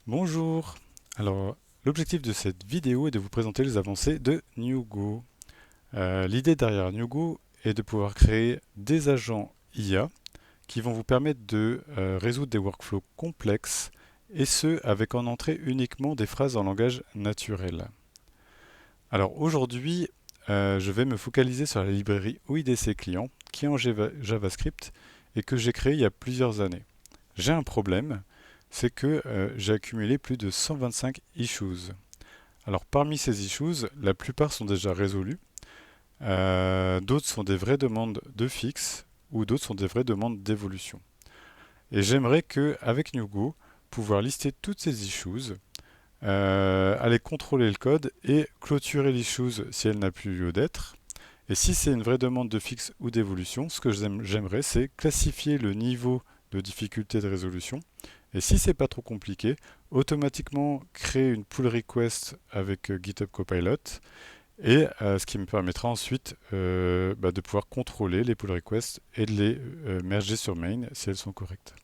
Bonjour. Alors, l'objectif de cette vidéo est de vous présenter les avancées de NewGo. L'idée derrière NewGo est de pouvoir créer des agents IA qui vont vous permettre de résoudre des workflows complexes et ce, avec en entrée uniquement des phrases en langage naturel. Alors aujourd'hui, je vais me focaliser sur la librairie OIDC client qui est en JavaScript et que j'ai créée il y a plusieurs années. J'ai un problème, c'est que j'ai accumulé plus de 125 issues. Alors parmi ces issues, la plupart sont déjà résolues, d'autres sont des vraies demandes de fixe ou d'autres sont des vraies demandes d'évolution. Et j'aimerais que, avec NewGo, pouvoir lister toutes ces issues, aller contrôler le code et clôturer l'issue si elle n'a plus lieu d'être. Et si c'est une vraie demande de fixe ou d'évolution, ce que j'aimerais, c'est classifier le niveau de difficulté de résolution. Et si c'est pas trop compliqué, automatiquement créer une pull request avec GitHub Copilot et ce qui me permettra ensuite de pouvoir contrôler les pull requests et de les merger sur main si elles sont correctes.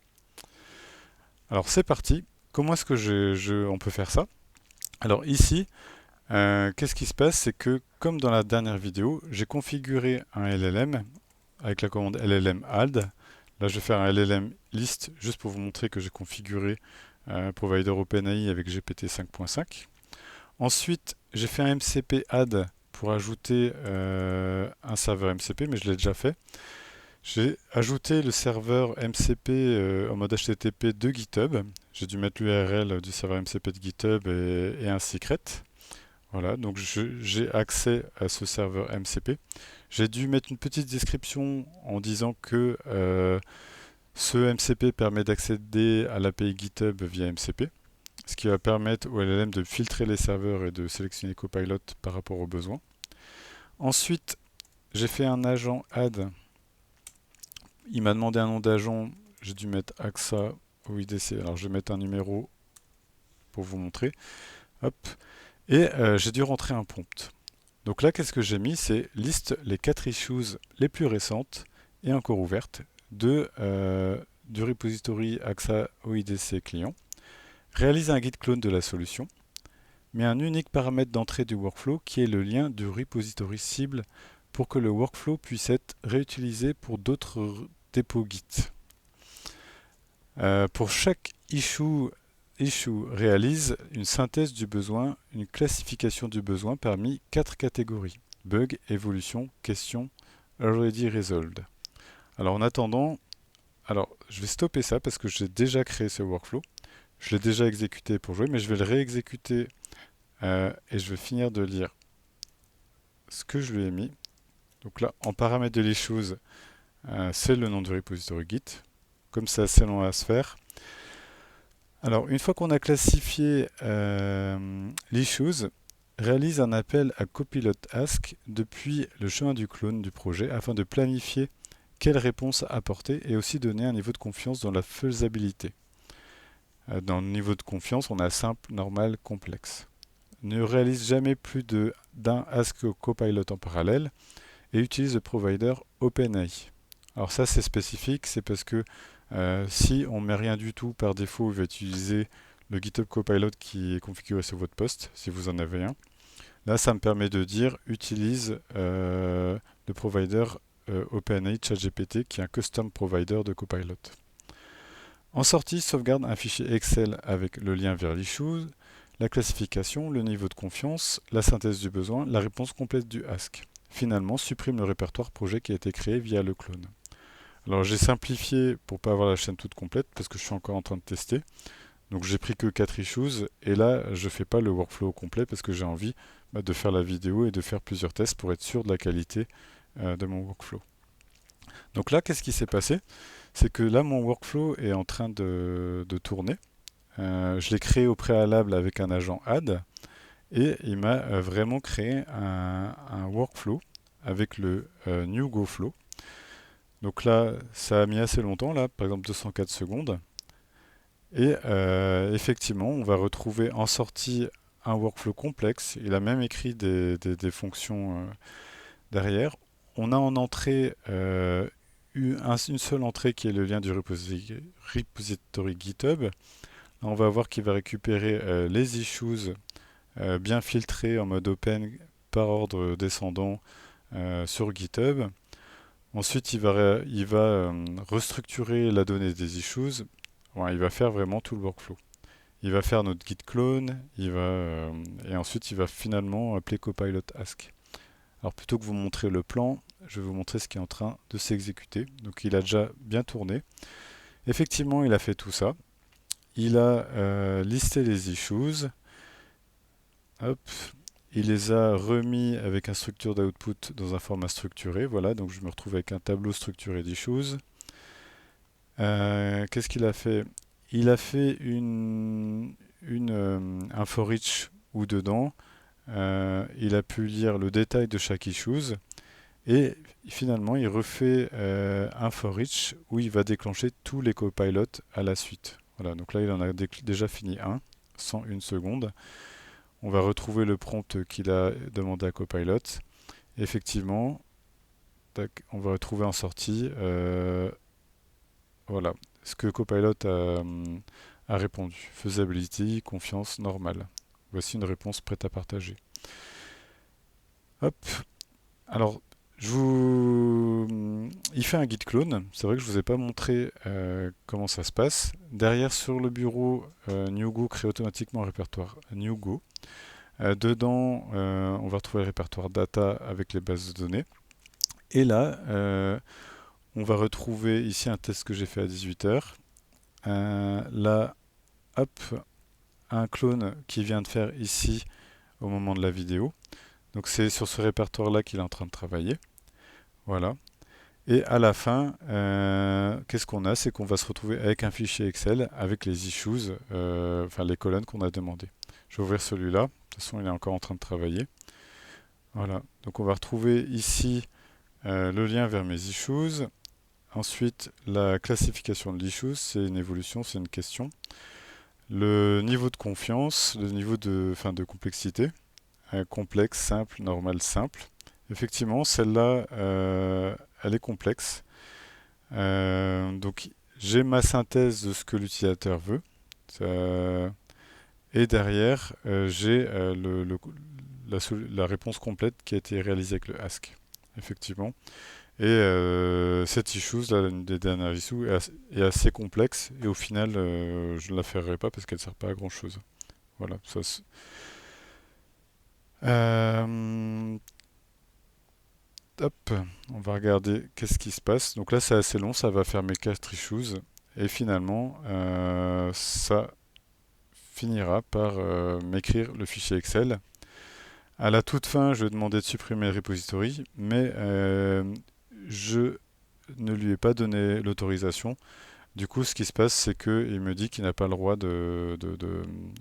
Alors c'est parti. Comment est-ce que on peut faire ça? Alors ici, qu'est-ce qui se passe? C'est que comme dans la dernière vidéo, j'ai configuré un LLM avec la commande LLM add. Là, je vais faire un LLM list juste pour vous montrer que j'ai configuré un provider OpenAI avec GPT 5.5. Ensuite, j'ai fait un MCP add pour ajouter un serveur MCP, mais je l'ai déjà fait. J'ai ajouté le serveur MCP en mode HTTP de GitHub. J'ai dû mettre l'URL du serveur MCP de GitHub et un secret. Voilà, donc j'ai accès à ce serveur MCP. J'ai dû mettre une petite description en disant que ce MCP permet d'accéder à l'API GitHub via MCP, ce qui va permettre au LLM de filtrer les serveurs et de sélectionner Copilot par rapport aux besoins. Ensuite, j'ai fait un agent add. Il m'a demandé un nom d'agent. J'ai dû mettre AXA OIDC. Alors je vais mettre un numéro pour vous montrer. Hop. Et j'ai dû rentrer un prompt. Donc là, qu'est-ce que j'ai mis? C'est liste les 4 issues les plus récentes et encore ouvertes du repository AXA OIDC client. Réalise un git clone de la solution. Met un unique paramètre d'entrée du workflow qui est le lien du repository cible pour que le workflow puisse être réutilisé pour d'autres dépôts Git. Pour chaque issue réalise une synthèse du besoin, une classification du besoin parmi 4 catégories: bug, évolution, question, already resolved. Alors en attendant, je vais stopper ça parce que j'ai déjà créé ce workflow. Je l'ai déjà exécuté pour jouer, mais je vais le réexécuter et je vais finir de lire ce que je lui ai mis. Donc là, en paramètre de l'issues, c'est le nom du repository Git. Comme c'est assez long à se faire. Alors, une fois qu'on a classifié l'issues, réalise un appel à Copilot Ask depuis le chemin du clone du projet afin de planifier quelle réponse apporter et aussi donner un niveau de confiance dans la faisabilité. Dans le niveau de confiance, on a simple, normal, complexe. Ne réalise jamais plus d'un Ask Copilot en parallèle et utilise le provider OpenAI. Alors ça c'est spécifique, c'est parce que si on ne met rien du tout par défaut, il va utiliser le GitHub Copilot qui est configuré sur votre poste, si vous en avez un. Là, ça me permet de dire utilise le provider OpenAI ChatGPT qui est un custom provider de Copilot. En sortie, sauvegarde un fichier Excel avec le lien vers l'issue, la classification, le niveau de confiance, la synthèse du besoin, la réponse complète du ask. Finalement, supprime le répertoire projet qui a été créé via le clone. Alors j'ai simplifié pour pas avoir la chaîne toute complète parce que je suis encore en train de tester. Donc j'ai pris que 4 issues et là je fais pas le workflow complet parce que j'ai envie de faire la vidéo et de faire plusieurs tests pour être sûr de la qualité de mon workflow. Donc là qu'est-ce qui s'est passé? C'est que là mon workflow est en train de tourner. Je l'ai créé au préalable avec un agent add et il m'a vraiment créé un workflow avec le new go flow. Donc là, ça a mis assez longtemps, là, par exemple 204 secondes. Et effectivement, on va retrouver en sortie un workflow complexe. Il a même écrit des fonctions derrière. On a en entrée une seule entrée qui est le lien du repository GitHub. On va voir qu'il va récupérer les issues bien filtrés en mode open par ordre descendant sur GitHub. Ensuite, il va restructurer la donnée des issues. Ouais, il va faire vraiment tout le workflow. Il va faire notre git clone, et ensuite il va finalement appeler copilot ask. Alors plutôt que vous montrer le plan, je vais vous montrer ce qui est en train de s'exécuter. Donc il a déjà bien tourné. Effectivement, il a fait tout ça. Il a listé les issues. Hop. Il les a remis avec un structure d'output dans un format structuré. Voilà, donc je me retrouve avec un tableau structuré d'issues. Qu'est-ce qu'il a fait? Il a fait un for each où dedans, il a pu lire le détail de chaque issues et finalement il refait un for each où il va déclencher tous les copilotes à la suite. Voilà, donc là il en a déjà fini un, sans une seconde. On va retrouver le prompt qu'il a demandé à Copilot. Effectivement, tac, on va retrouver en sortie voilà, ce que Copilot a répondu. Feasibility, confiance, normal. Voici une réponse prête à partager. Hop. Alors, il fait un git clone. C'est vrai que je ne vous ai pas montré comment ça se passe. Derrière, sur le bureau, NewGo crée automatiquement un répertoire NewGo. Dedans, on va retrouver le répertoire data avec les bases de données. Et là, on va retrouver ici un test que j'ai fait à 18h. Là, hop, un clone qui vient de faire ici au moment de la vidéo. Donc c'est sur ce répertoire-là qu'il est en train de travailler. Voilà. Et à la fin, qu'est-ce qu'on a? C'est qu'on va se retrouver avec un fichier Excel avec les issues, enfin les colonnes qu'on a demandées. Je vais ouvrir celui-là. De toute façon, il est encore en train de travailler. Voilà. Donc on va retrouver ici le lien vers mes issues. Ensuite, la classification de l'issue, c'est une évolution, c'est une question. Le niveau de confiance, le niveau de complexité, complexe, simple, normal, simple. Effectivement, celle-là, elle est complexe. Donc, j'ai ma synthèse de ce que l'utilisateur veut. Et derrière, j'ai la réponse complète qui a été réalisée avec le ask. Effectivement. Et cette issue, là, une des dernières issues, est assez complexe et au final, je ne la ferai pas parce qu'elle ne sert pas à grand chose. Voilà. Euh, hop, on va regarder qu'est-ce qui se passe. Donc là, c'est assez long, ça va faire mes 4 issues et finalement, ça finira par m'écrire le fichier Excel. À la toute fin, je vais demander de supprimer le repository, mais je ne lui ai pas donné l'autorisation. Du coup, ce qui se passe, c'est qu'il me dit qu'il n'a pas le droit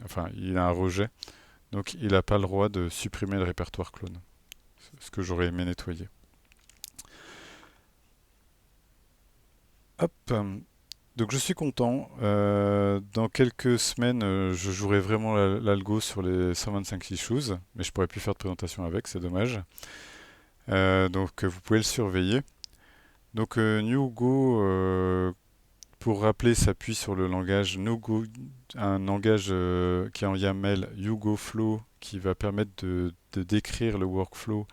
enfin, il a un rejet, donc il n'a pas le droit de supprimer le répertoire clone, ce que j'aurais aimé nettoyer. Hop, donc je suis content. Dans quelques semaines, je jouerai vraiment l'algo sur les 125 issues, mais je pourrais plus faire de présentation avec, c'est dommage. Donc vous pouvez le surveiller. Donc NewGo, pour rappeler, s'appuie sur le langage NoGo, un langage qui est en YAML YugoFlow qui va permettre de décrire le workflow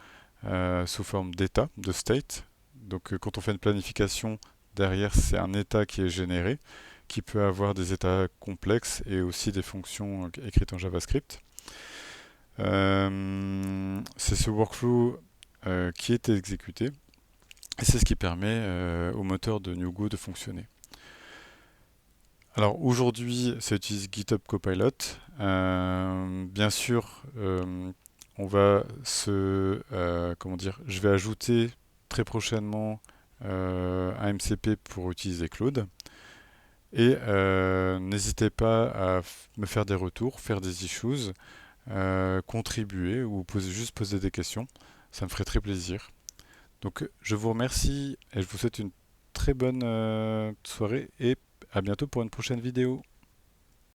sous forme d'état, de state. Donc quand on fait une planification, derrière c'est un état qui est généré, qui peut avoir des états complexes et aussi des fonctions écrites en JavaScript. C'est ce workflow qui est exécuté et c'est ce qui permet au moteur de NewGo de fonctionner. Alors aujourd'hui, ça utilise GitHub Copilot. Bien sûr, on va comment dire, je vais ajouter très prochainement un MCP pour utiliser Claude. Et n'hésitez pas à me faire des retours, faire des issues, contribuer ou juste poser des questions. Ça me ferait très plaisir. Donc je vous remercie et je vous souhaite une très bonne soirée et à bientôt pour une prochaine vidéo.